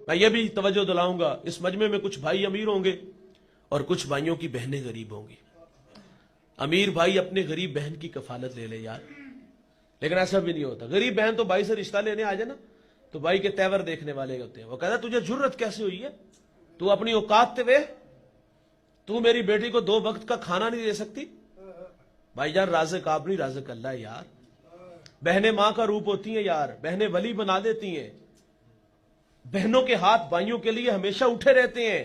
میں یہ بھی توجہ دلاؤں گا، اس مجمع میں کچھ بھائی امیر ہوں گے اور کچھ بھائیوں کی بہنیں غریب ہوں گی۔ امیر بھائی اپنے غریب بہن کی کفالت لے لے یار، لیکن ایسا بھی نہیں ہوتا۔ غریب بہن تو بھائی سے رشتہ لینے آ جائے نا تو بھائی کے تیور دیکھنے والے ہوتے ہیں، وہ کہتا ہے تجھے جرت کیسے ہوئی ہے، تو اپنی اوقات تے وے، تو میری بیٹی کو 2 وقت کا کھانا نہیں دے سکتی۔ بھائی جان رازق آپ نہیں، رازق اللہ ہے یار۔ بہنیں ماں کا روپ ہوتی ہیں یار، بہنیں ولی بنا دیتی ہیں۔ بہنوں کے ہاتھ بھائیوں کے لیے ہمیشہ اٹھے رہتے ہیں۔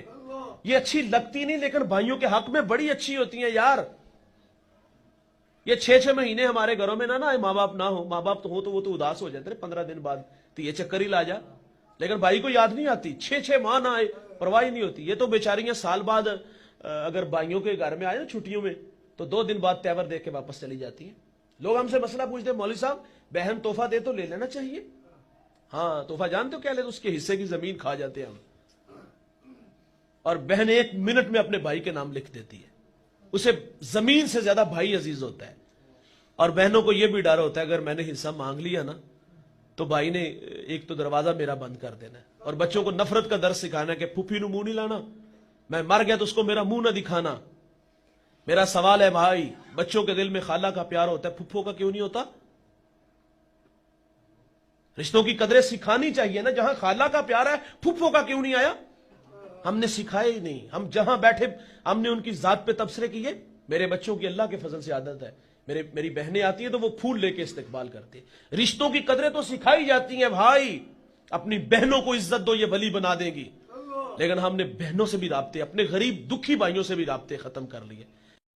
یہ اچھی لگتی نہیں لیکن بھائیوں کے حق میں بڑی اچھی ہوتی ہیں یار۔ یہ 6 مہینے ہمارے گھروں میں نہ ماں باپ نہ ہو، ماں باپ تو ہو تو وہ تو اداس ہو جاتے ہیں 15 دن بعد، تو یہ چکر ہی لا جا، لیکن بھائی کو یاد نہیں آتی، 6 ماہ نہ آئے پرواہ نہیں ہوتی۔ یہ تو بیچاریاں سال بعد اگر بھائیوں کے گھر میں آئے نا چھٹیوں میں تو 2 دن بعد تیور دے کے واپس چلی جاتی ہیں۔ لوگ ہم سے مسئلہ پوچھتے ہیں مولوی صاحب بہن تحفہ دے تو لے لینا چاہیے۔ ہاں تحفہ جانتے ہو کیا لے، تو اس کے حصے کی زمین کھا جاتے ہیں ہم، اور بہن 1 منٹ میں اپنے بھائی کے نام لکھ دیتی ہے، اسے زمین سے زیادہ بھائی عزیز ہوتا ہے۔ اور بہنوں کو یہ بھی ڈر ہوتا ہے اگر میں نے حصہ مانگ لیا نا تو بھائی نے ایک تو دروازہ میرا بند کر دینا ہے، اور بچوں کو نفرت کا درس سکھانا ہے کہ پھوپھی نو منہ نہیں لانا، میں مر گیا تو اس کو میرا منہ نہ دکھانا۔ میرا سوال ہے بھائی، بچوں کے دل میں خالہ کا پیار ہوتا ہے، پھپھو کا کیوں نہیں ہوتا؟ رشتوں کی قدریں سکھانی چاہیے نا، جہاں خالہ کا پیار ہے پھپھو کا کیوں نہیں آیا؟ ہم نے سکھایا ہی نہیں۔ ہم جہاں بیٹھے ہم نے ان کی ذات پہ تبصرے کیے۔ میرے بچوں کی اللہ کے فضل سے عادت ہے، میری بہنیں آتی ہیں تو وہ پھول لے کے استقبال کرتے ہیں۔ رشتوں کی قدریں تو سکھائی جاتی ہیں بھائی، اپنی بہنوں کو عزت دو، یہ ولی بنا دیں گی، لیکن ہم نے بہنوں سے بھی رابطے، اپنے غریب دکھی بھائیوں سے بھی رابطے ختم کر لیے۔